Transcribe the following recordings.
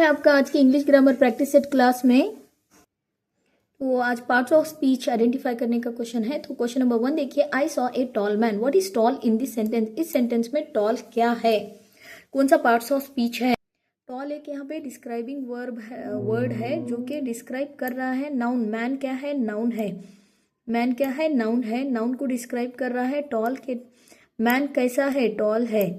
आपका आज की English grammar practice set class में। तो आज पार्ट्स ऑफ स्पीच आइडेंटिफाई करने का क्वेश्चन है। तो क्वेश्चन नंबर 1 देखिए, I saw a tall man, what is tall in this sentence. इस सेंटेंस में टॉल क्या है, कौन सा पार्ट्स ऑफ स्पीच है। टॉल एक यहाँ पे डिस्क्राइबिंग वर्ड है जो कि डिस्क्राइब कर रहा है नाउन। मैन क्या है, नाउन है। मैन क्या है, नाउन है। नाउन को डिस्क्राइब कर रहा है। टॉल के मैन कैसा है, टॉल है।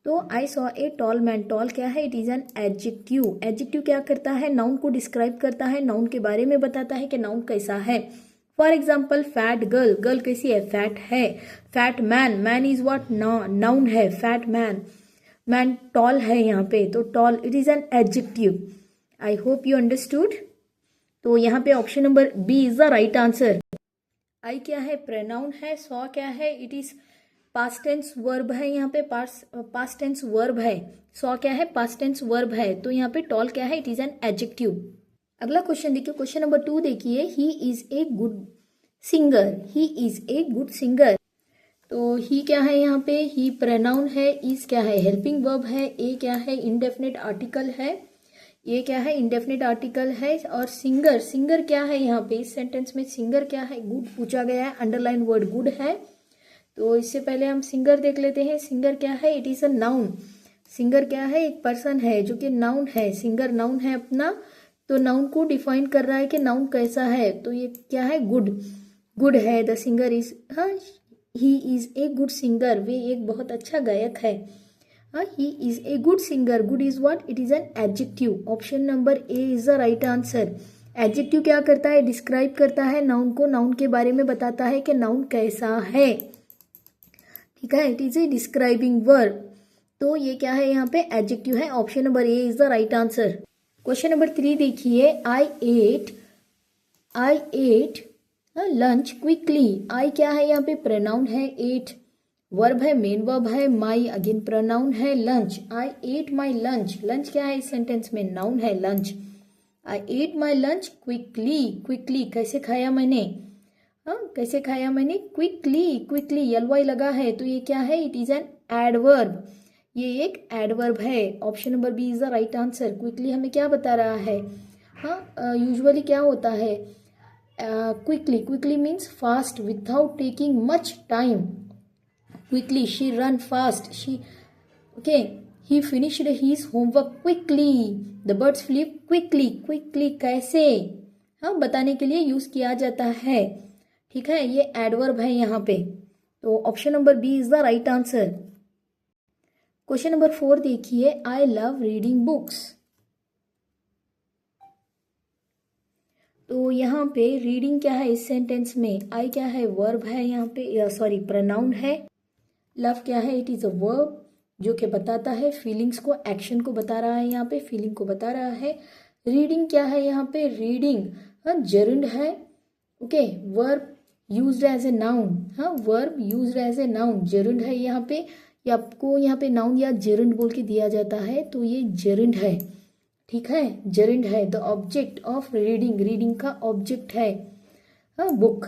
तो I saw a tall man, tall क्या है, it is an adjective. Adjective क्या करता है, नाउन को डिस्क्राइब करता है, नाउन के बारे में बताता है कि नाउन कैसा है। For example, fat girl, girl कैसी है, फैट है। Fat man, man is what, noun है। फैट मैन, मैन टॉल है यहाँ पे, तो tall it is an adjective. I hope you understood. तो यहाँ पे option number B is the right answer. I क्या है, प्रोनाउन है। सॉ क्या है, it is past tense verb है। यहाँ पे पास्ट टेंस वर्ब है। सॉ क्या है, पास्ट टेंस वर्ब है। तो यहाँ पे टॉल क्या है, इट इज एन एडजेक्टिव। अगला क्वेश्चन देखिए, क्वेश्चन नंबर 2 देखिए, ही is a good singer, he is a good singer. तो ही क्या है यहाँ पे, ही प्रोनाउन है। इज क्या है, हेल्पिंग वर्ब है। ए क्या है, इंडेफिनिट आर्टिकल है। ये क्या है, इंडेफिनिट आर्टिकल है। और सिंगर, सिंगर क्या है यहाँ पे, इस सेंटेंस में सिंगर क्या है, गुड पूछा गया है, अंडरलाइन वर्ड गुड है। तो इससे पहले हम सिंगर देख लेते हैं। सिंगर क्या है, it is a noun. Singer क्या है, एक पर्सन है जो कि नाउन है। सिंगर नाउन है अपना, तो नाउन को डिफाइन कर रहा है कि नाउन कैसा है। तो ये क्या है, गुड, गुड है। द सिंगर इज, हाँ, he is a good singer, वे एक बहुत अच्छा गायक है। हाँ, he is a good singer, good is what, it is an adjective. Option number A is the right answer. Adjective क्या करता है, डिस्क्राइब करता है नाउन को, नाउन के बारे में बताता है कि नाउन कैसा है। ठीक है, it is a describing verb. तो ये क्या है, यहाँ पे एडजेक्टिव है। Option number A is the right answer. Question number 3 देखिए, आई एट लंच क्विकली। आई क्या है यहाँ पे, प्रोनाउन है। एट वर्ब है, मेन वर्ब है। माई अगेन प्रोनाउन है। Lunch, I at my lunch, lunch क्या है इस सेंटेंस में, नाउन है। Lunch, I at my lunch quickly, quickly कैसे खाया मैंने, हाँ कैसे खाया मैंने, क्विकली, क्विकली एलवाई लगा है। तो ये क्या है, इट इज एन एडवर्ब। ये एक एडवर्ब है। Option number B is the right answer. Quickly हमें क्या बता रहा है, हाँ यूजुअली क्या होता है, quickly, quickly means fast without taking much time. Quickly, she run fast, she, okay, he finished his homework quickly, the birds flee quickly. Quickly कैसे, हाँ बताने के लिए यूज किया जाता है। ठीक है, ये एडवर्ब है यहाँ पे। तो option number B is the right answer. Question number 4 देखिए, आई लव रीडिंग बुक्स। तो यहाँ पे रीडिंग क्या है इस सेंटेंस में, आई क्या है, वर्ब है यहाँ पे, सॉरी प्रोनाउन है। लव क्या है, इट इज अ वर्ब जो कि बताता है फीलिंग्स को, एक्शन को बता रहा है, यहाँ पे फीलिंग को बता रहा है। रीडिंग क्या है यहाँ पे, रीडिंग, हाँ जेरिंड है। Okay, verb used as a noun, हाँ verb used as a noun, gerund है यहाँ पे। ये आपको यहाँ पे नाउन या जेरिंड बोल के दिया जाता है, तो ये जेरिंड है। ठीक है, जेरिंड है। The object of reading, reading का ऑब्जेक्ट है, हाँ बुक।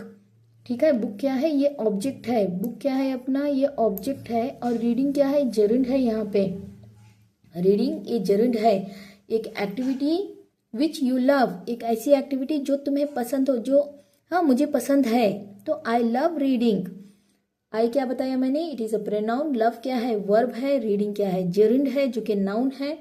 ठीक है, बुक क्या है, ये ऑब्जेक्ट है। बुक क्या है अपना, ये ऑब्जेक्ट है। और रीडिंग क्या है, जेरिंड है यहाँ पे। रीडिंग ये जेरिंड है। एक एक्टिविटी विच यू लव, एक ऐसी एक्टिविटी जो तुम्हें पसंद हो, जो हाँ मुझे पसंद है। तो आई लव रीडिंग, आई क्या बताया मैंने, it is a pronoun. Love क्या है, वर्ब है। रीडिंग क्या है, जेरिंड है जो कि नाउन है।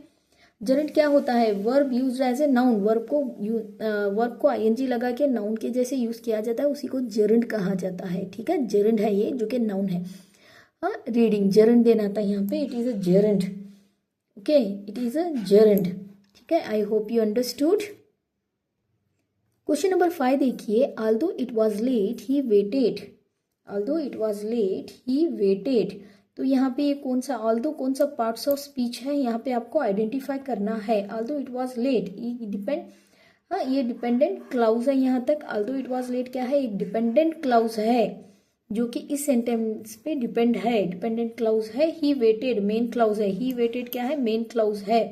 जेरिंड क्या होता है, verb use as a noun, verb को आईएनजी लगा के नाउन के जैसे यूज किया जाता है, उसी को जेरिंड कहा जाता है। ठीक है, जेरिंड है ये जो कि नाउन है। हाँ रीडिंग, जेरिंड देना था यहाँ पे, it is a gerund. Okay, it is a gerund. ठीक है, I hope you understood. Question number 5 देखिए, although it was late he waited. Although it was late he waited. तो यहाँ पे ये कौन सा, ऑल्दो कौन सा पार्ट्स ऑफ स्पीच है, यहाँ पे आपको आइडेंटिफाई करना है। ऑल्दो इट वॉज लेट, ये डिपेंड, हाँ ये डिपेंडेंट क्लाउज है यहाँ तक। ऑल्दो इट वॉज लेट क्या है, एक डिपेंडेंट क्लाउज है जो कि इस सेंटेंस पे डिपेंड है। डिपेंडेंट क्लाउज है। ही वेटेड मेन क्लाउज है। ही वेटेड क्या है, मेन क्लाउज है।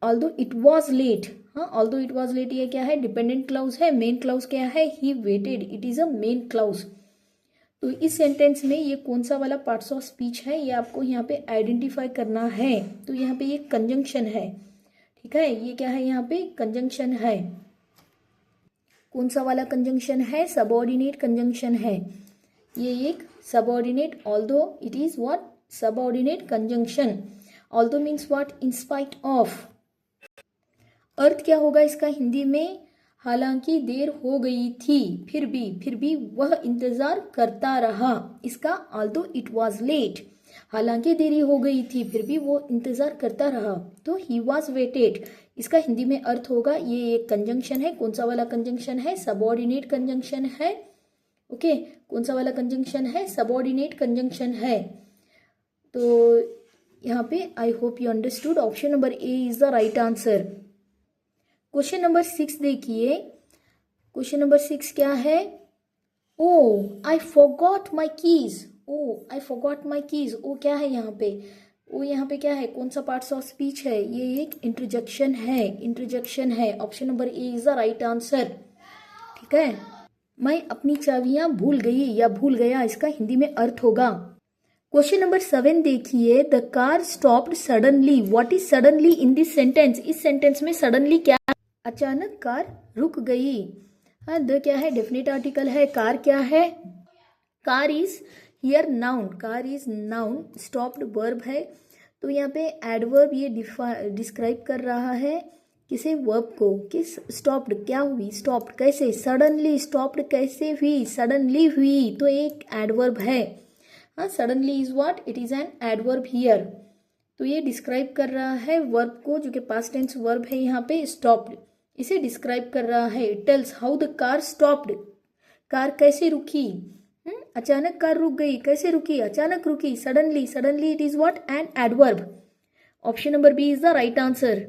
ऑल्दो इट वॉज लेट, हाँ ऑल्दो इट वॉज लेट ये क्या है, डिपेंडेंट क्लाउज है। मेन क्लाउज क्या है, he waited, it is a main clause. तो इस सेंटेंस में ये कौन सा वाला पार्ट्स ऑफ स्पीच है ये आपको यहाँ पे आइडेंटिफाई करना है। तो यहाँ पे ये कंजंक्शन है, ठीक है, ये क्या है, यहाँ पे कंजंक्शन है। कौन सा वाला कंजंक्शन है, सबऑर्डिनेट कंजंक्शन है। ये एक subordinate, although it is what, subordinate conjunction. Although means what, in spite of. अर्थ क्या होगा इसका हिंदी में, हालांकि देर हो गई थी, फिर भी वह इंतजार करता रहा। इसका ऑल्दो इट वाज लेट, हालांकि देरी हो गई थी फिर भी वो इंतजार करता रहा, तो ही वाज वेटेड। इसका हिंदी में अर्थ होगा, ये एक कंजंक्शन है। कौन सा वाला कंजंक्शन है, सबऑर्डिनेट कंजंक्शन है। ओके, कौन सा वाला कंजंक्शन है, सबऑर्डिनेट कंजंक्शन है। तो यहाँ पे I hope you understood, option number A is the right answer. Question number 6 देखिए, क्वेश्चन नंबर 6 क्या है, oh I forgot my keys, oh I forgot my keys. Oh क्या है यहाँ पे, ओ यहाँ पे क्या है, कौन सा पार्ट्स ऑफ स्पीच है, ये एक इंटरजेक्शन है, इंटरजेक्शन है। Option number A is the right answer, ठीक है। मैं अपनी चाबियां भूल गई या भूल गया, इसका हिंदी में अर्थ होगा। क्वेश्चन नंबर 7 देखिए, the car stopped suddenly, what is suddenly in this sentence. इस सेंटेंस में सडनली क्या, अचानक कार रुक गई। हाँ, द क्या है, डेफिनेट आर्टिकल है। कार क्या है, car is here noun, car is noun. Stopped verb है, तो यहाँ पे एडवर्ब ये डिस्क्राइब कर रहा है किसे, वर्ब को, कि स्टॉप्ड क्या हुई, स्टॉप्ड कैसे, सडनली स्टॉप्ड कैसे हुई, सडनली हुई, तो एक एडवर्ब है। हाँ, suddenly is what, it is an adverb here. तो ये डिस्क्राइब कर रहा है वर्ब को, जो कि पास्ट टेंस वर्ब है यहाँ पे, स्टॉप्ड, इसे डिस्क्राइब कर रहा है। It tells how the car stopped, car कैसे रुकी, अचानक कार रुक गई, कैसे रुकी, अचानक रुकी, suddenly, suddenly it is what, an adverb. Option number B is the right answer.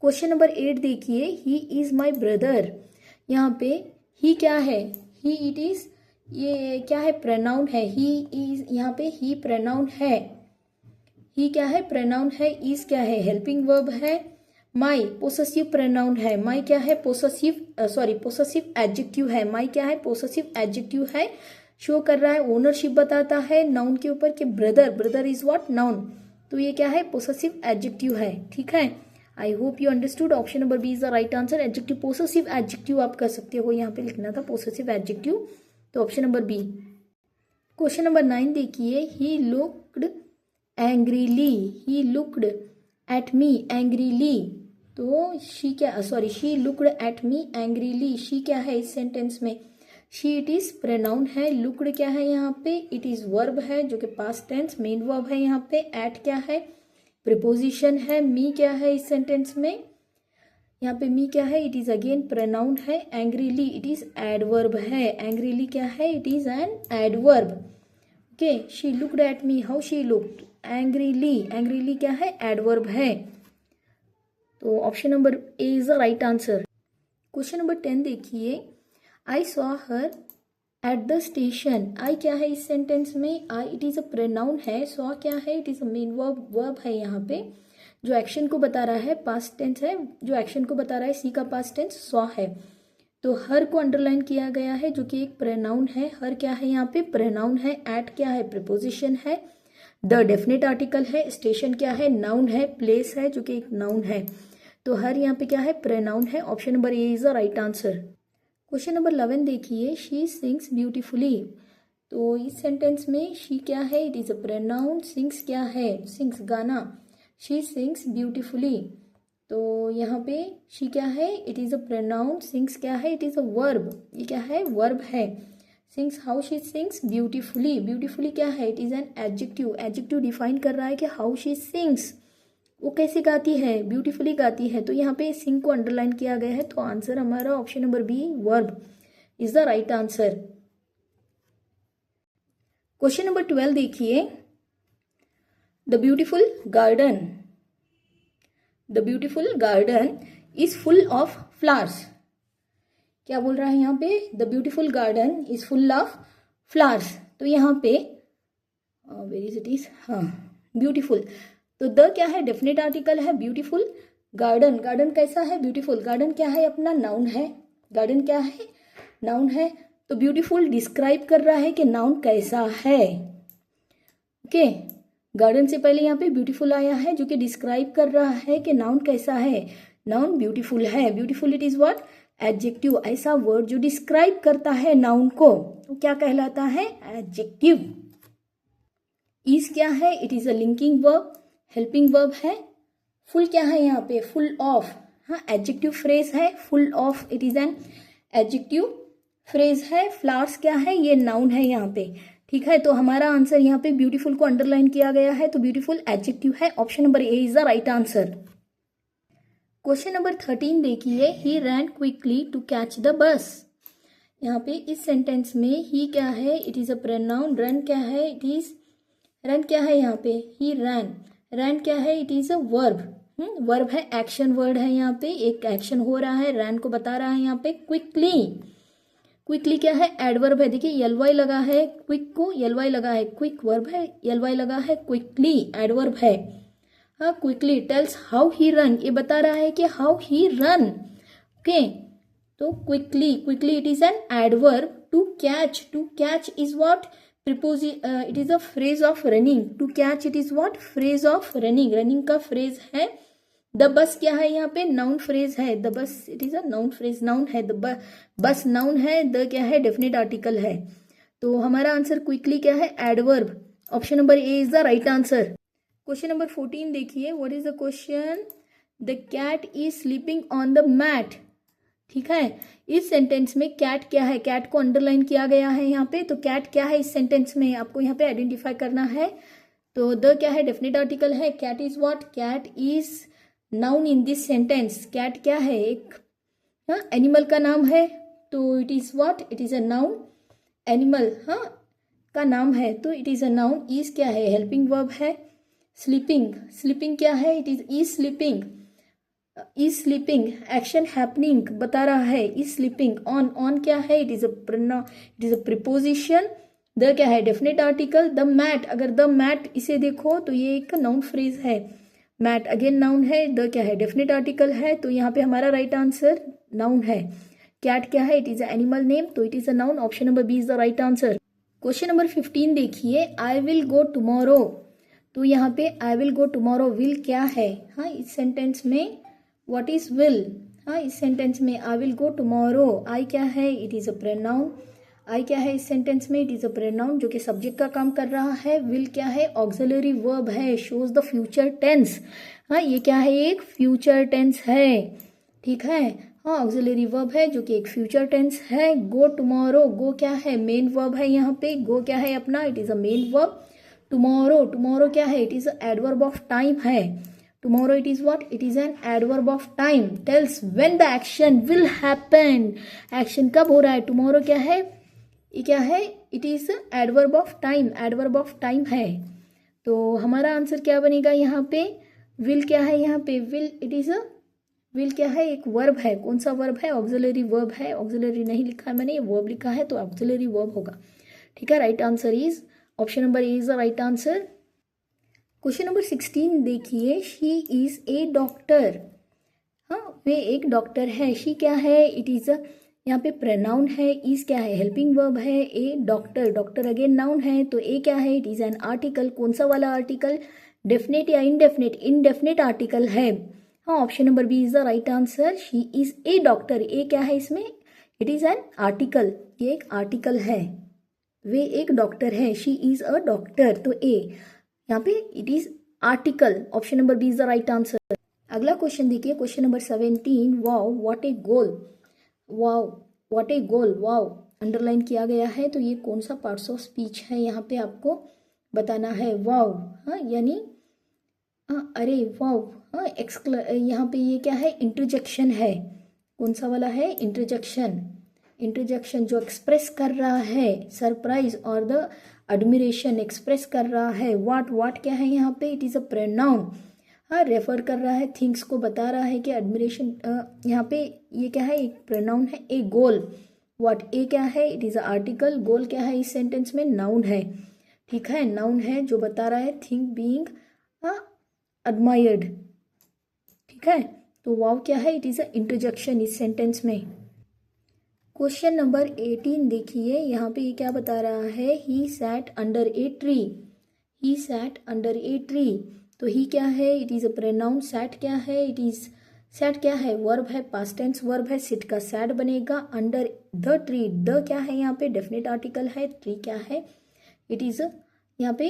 Question number 8 देखिए, ही इज माई ब्रदर। यहाँ पे ही क्या है, ही इट इज, ये क्या है, प्रोनाउन है। ही इज, यहाँ पे ही प्रोनाउन है, ही क्या है, प्रोनाउन है। इज क्या है, हेल्पिंग वर्ब है। माई पोसेसिव प्रोनाउन है, माई क्या है, पोसेसिव एडजेक्टिव है। माई क्या है, पोसेसिव एडजेक्टिव है, शो कर रहा है, ओनरशिप बताता है नाउन के ऊपर कि brother, brother is what, noun. तो ये क्या है, पोसेसिव एडजेक्टिव है, ठीक है। I hope you understood, option number B is the right answer. Adjective, possessive adjective आप कर सकते हो, यहाँ पे लिखना था पोसेसिव एडजेक्टिव, तो option number B. Question number 9 देखिए, he looked angrily, he looked at me angrily. तो शी क्या, she looked at me angrily. She क्या है इस सेंटेंस में, शी इट इज प्रोनाउन है। लुक्ड क्या है यहाँ पे, इट इज वर्ब है, जो कि पास्ट टेंस मेन वर्ब है यहाँ पे। एट क्या है, प्रीपोजिशन है। मी क्या है इस सेंटेंस में, यहाँ पे मी क्या है, इट इज अगेन प्रोनाउन है। एंग्रीली इट इज एडवर्ब है, एंग्रीली क्या है, it is an adverb. Okay, she looked at me, how she looked angrily, angrily क्या है, एडवर्ब है। तो option number A is the right answer. Question number 10 देखिए, I saw her at the station. I क्या है इस sentence में, I it is a pronoun है। सॉ क्या है, it is a main verb, verb है यहाँ पे, जो एक्शन को बता रहा है, पास्ट टेंस है, जो एक्शन को बता रहा है, सी का पास्ट टेंस सॉ है। तो हर को अंडरलाइन किया गया है, जो कि एक प्रोनाउन है। हर क्या है यहाँ पे, प्रोनाउन है। एट क्या है, प्रीपोजिशन है। द डेफिनेट आर्टिकल है। स्टेशन क्या है, नाउन है। प्लेस है, जो कि एक नाउन है। तो हर यहाँ पे क्या है, प्रोनाउन है। Option number A is the right answer. Question number 11 देखिए, शी सिंग्स ब्यूटीफुली। तो इस सेंटेंस में शी क्या है, it is a pronoun. Sings क्या है, सिंग्स गाना, शी सिंग्स ब्यूटीफुली। तो यहाँ पे शी क्या है, it is a pronoun. Sings क्या है, इट इज अ वर्ब, ये क्या है, वर्ब है। Sings, how she sings beautifully, beautifully क्या है, it is an adjective, adjective define कर रहा है कि हाउ शी सिंग्स, वो कैसे गाती है, ब्यूटीफुली गाती है। तो यहाँ पे सिंग को अंडरलाइन किया गया है, तो आंसर हमारा option number B, verb is the right answer. Question number 12 देखिए, the beautiful garden, the beautiful garden is full of flowers. क्या बोल रहा है यहाँ पे, the beautiful garden is full of flowers. तो यहाँ पे वेर इज इट इज, हाँ, ब्यूटीफुल। तो द क्या है, डेफिनेट आर्टिकल है। ब्यूटीफुल गार्डन, गार्डन कैसा है, ब्यूटीफुल। गार्डन क्या है, अपना नाउन है। गार्डन क्या है, नाउन है। तो ब्यूटीफुल डिस्क्राइब कर रहा है कि नाउन कैसा है। ओके, गार्डन से पहले यहाँ पे ब्यूटीफुल आया है जो कि डिस्क्राइब कर रहा है कि नाउन कैसा है। नाउन ब्यूटीफुल है। Beautiful it is what? Adjective. ऐसा वर्ड जो डिस्क्राइब करता है नाउन को तो क्या कहलाता है? एडजेक्टिव। इज क्या है? It is a linking verb, helping verb है। फुल क्या है यहाँ पे? Full of. हाँ, एडजेक्टिव फ्रेज है। Full of it is an adjective phrase है। फ्लावर्स क्या है? ये नाउन है यहाँ पे। ठीक है, तो हमारा आंसर यहाँ पे ब्यूटीफुल को अंडरलाइन किया गया है, तो ब्यूटीफुल एडजेक्टिव है। Option number A is the right answer. Question number 13 देखिए, he ran quickly to catch the bus. यहाँ पे इस सेंटेंस में ही क्या है? It is a pronoun. Run क्या है? इट इज रन क्या है यहाँ पे? ही रैन। रैन क्या है? It is a verb. Verb है, एक्शन वर्ड है। यहाँ पे एक एक्शन हो रहा है, रैन को बता रहा है यहाँ पे। क्विकली, क्विकली क्या है? एडवर्ब है। देखिए यल वाई लगा है, क्विक को यल वाई लगा है, क्विक वर्ब है, यल वाई लगा है, क्विकली एडवर्ब है। हाँ, quickly tells how he run, ये बता रहा है कि हाउ ही रन। ओके, तो quickly, quickly it is an adverb. To catch is what? It is a phrase of running. To catch it is what? Phrase of running. Running का phrase है। The bus क्या है यहाँ पे? Noun phrase है। The bus it is a noun phrase, noun है। The bus noun है। The क्या है? डेफिनेट आर्टिकल है। तो हमारा आंसर क्विकली क्या है? Adverb. Option number A is the right answer. Question number 14 देखिए, what is the question? The cat is sleeping on the mat. ठीक है, इस सेंटेंस में कैट क्या है? कैट को अंडरलाइन किया गया है यहाँ पे। तो कैट क्या है इस सेंटेंस में? आपको यहाँ पे आइडेंटिफाई करना है। तो द क्या है? डेफिनेट आर्टिकल है। Cat is what? Cat is noun in this sentence. Cat क्या है? एक एनिमल का नाम है। तो it is what? It is a noun. Animal का नाम है, तो it is a noun. Is क्या है? हेल्पिंग वर्ब है। स्लीपिंग, स्लीपिंग क्या है? It is sleeping. Is sleeping action happening बता रहा है। Is sleeping. ऑन, ऑन क्या है? It is a preposition. The क्या है? Definite article. द मैट, अगर द मैट इसे देखो तो ये एक नाउन फ्रेज है। मैट अगेन नाउन है। द क्या है? डेफिनेट आर्टिकल है। तो यहाँ पे हमारा राइट आंसर नाउन है। कैट क्या है? It is a animal name, तो it is a noun. Option number B is the right answer. Question number 15 देखिए, आई विल गो टुमारो। तो यहाँ पे I will go tomorrow, will क्या है? हाँ, इस सेंटेंस में व्हाट इज विल? हाँ, इस सेंटेंस में आई विल गो टुमारो, आई क्या है? It is a pronoun. I क्या है इस सेंटेंस में? इट इज अ प्रोनाउन जो कि सब्जेक्ट का काम कर रहा है। विल क्या है? ऑक्सिलरी वर्ब है, शोज द फ्यूचर टेंस। हाँ, ये क्या है? एक फ्यूचर टेंस है। ठीक है, हाँ, ऑक्सिलरी वर्ब है जो कि एक फ्यूचर टेंस है। गो टुमारो, गो क्या है? मेन वर्ब है यहाँ पे। गो क्या है अपना? It is a main verb. Tomorrow, tomorrow क्या है? It is a adverb of time है। Tomorrow it is what? It is an adverb of time. Tells when the action will happen. Action कब हो रहा है? टुमारो क्या है? ये क्या है? It is adverb of time, adverb of time है। तो हमारा आंसर क्या बनेगा यहाँ पे? विल क्या है यहाँ पे? Will it is a, will क्या है? एक वर्ब है। कौन सा वर्ब है? ऑक्सिलरी वर्ब है। ऑक्सिलरी नहीं लिखा है मैंने, ये वर्ब लिखा है, तो ऑक्सिलरी वर्ब होगा। ठीक है, right answer is option number A is the right answer. Question number 16 देखिए, शी इज ए डॉक्टर। हाँ, वे एक डॉक्टर है। शी क्या है? इट इज अ, यहाँ पे प्रोनाउन है। इज क्या है? हेल्पिंग वर्ब है। A doctor, doctor again noun है। तो ए क्या है? It is an article. कौन सा वाला आर्टिकल? डेफिनेट या इनडेफिनेट? इनडेफिनेट आर्टिकल है। हाँ, option number B is the right answer. She is a doctor, a क्या है इसमें? इट इज एन आर्टिकल, ये एक आर्टिकल है। वे एक डॉक्टर है। शी इज अ डॉक्टर, तो ए यहाँ पे it is article. Option number B is the right answer. अगला क्वेश्चन देखिए, question number 17, wow what a goal. Wow what a goal, wow underline किया गया है। तो ये कौन सा पार्ट्स ऑफ स्पीच है यहाँ पे आपको बताना है। वाओ, हाँ, यानी अरे वाओ, हाँ, यहाँ पे ये क्या है? इंटरजेक्शन है। कौन सा वाला है? इंटरजेक्शन। इंटरजेक्शन जो एक्सप्रेस कर रहा है सरप्राइज और द एडमिरेशन एक्सप्रेस कर रहा है। वाट, वाट क्या है यहाँ पे? It is a pronoun. हाँ, रेफर कर रहा है, थिंग्स को बता रहा है कि एडमिरेशन। यहाँ पे ये क्या है? एक प्रोनाउन है। ए गोल, व्हाट, ए क्या है? It is a article. Goal क्या है इस सेंटेंस में? नाउन है। ठीक है, नाउन है जो बता रहा है थिंग बीइंग एडमायर्ड। ठीक है, तो वाव क्या है? इट इज अ इंटरजेक्शन इस सेंटेंस में। क्वेश्चन नंबर 18 देखिए, यहाँ पे ये क्या बता रहा है, he sat under a tree, he sat under a tree. तो ही क्या है, it is a pronoun. Sat क्या है, इट इज़, सैट क्या है, वर्ब है, पास्ट टेंस वर्ब है, सिट का सैट बनेगा। अंडर द ट्री, द क्या है यहाँ पे, डेफिनेट आर्टिकल है। ट्री क्या है, इट इज़ यहाँ पे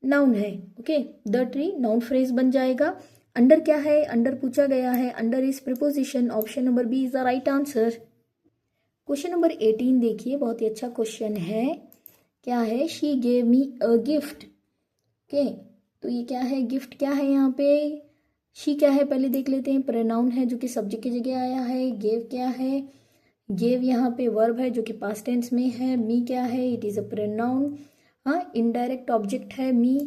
नाउन है। Okay, the tree noun phrase बन जाएगा। अंडर क्या है, अंडर पूछा गया है, under is preposition. Option number B is the right answer. Question number 18 देखिए, बहुत ही अच्छा क्वेश्चन है। क्या है, she gave me a gift. Okay, तो ये क्या है, गिफ्ट क्या है यहाँ पे, शी क्या है पहले देख लेते हैं, प्रोनाउन है जो कि सब्जेक्ट की जगह आया है। गेव क्या है, गेव यहाँ पे वर्ब है जो कि पास्ट टेंस में है। मी क्या है, इट इज़ अ प्रोनाउन। हाँ, इनडायरेक्ट ऑब्जेक्ट है मी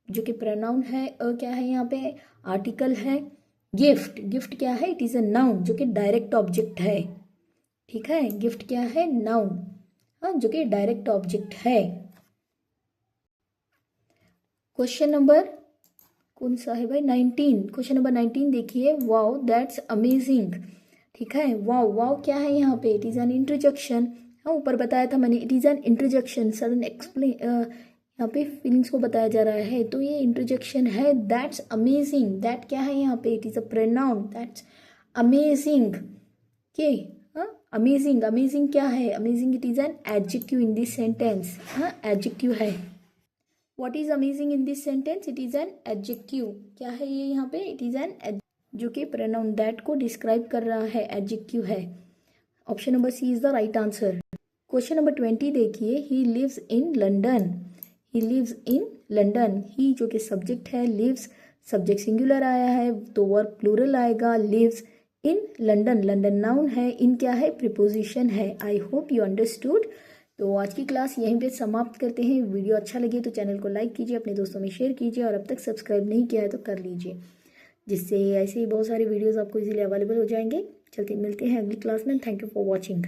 जो कि प्रोनाउन है। अ क्या है यहाँ पे, आर्टिकल है। गिफ्ट, गिफ्ट क्या है, इट इज़ अ नाउन जो कि डायरेक्ट ऑब्जेक्ट है। ठीक है, गिफ्ट क्या है, नाउन, हाँ, जो कि डायरेक्ट ऑब्जेक्ट है। क्वेश्चन नंबर कौन सा है भाई, 19। क्वेश्चन नंबर 19 देखिए, वाओ दैट्स अमेजिंग। ठीक है, वाओ, वाओ क्या है यहाँ पे, इट इज़ एन इंटरजेक्शन। हाँ, ऊपर बताया था मैंने, it is an interjection, sudden explain, यहाँ पे फीलिंग्स को बताया जा रहा है, तो ये इंटरजेक्शन है। दैट्स अमेजिंग, दैट क्या है यहाँ पे, it is a pronoun, that's amazing. के, हाँ, अमेजिंग, अमेजिंग क्या है, amazing it is an adjective in this sentence. हाँ, एडजेक्टिव है। What is amazing in this sentence, it is an adjective. क्या है ये यहाँ पे, इट इज़ एन, जो कि प्रोनाउन दैट को डिस्क्राइब कर रहा है, एडजेक्टिव है। Option number C is the right answer. Question number 20 देखिए, he lives in London, he lives in London. He जो कि सब्जेक्ट है, लिव्स सब्जेक्ट सिंगुलर आया है तो वर्ब प्लूरल आएगा। Lives in London, London noun है, इन क्या है, प्रीपोजिशन है। I hope you understood. तो आज की क्लास यहीं पे समाप्त करते हैं। वीडियो अच्छा लगे तो चैनल को लाइक कीजिए, अपने दोस्तों में शेयर कीजिए, और अब तक सब्सक्राइब नहीं किया है तो कर लीजिए, जिससे ऐसे ही बहुत सारे वीडियोस आपको इजीली अवेलेबल हो जाएंगे। चलते मिलते हैं अगली क्लास में। Thank you for watching.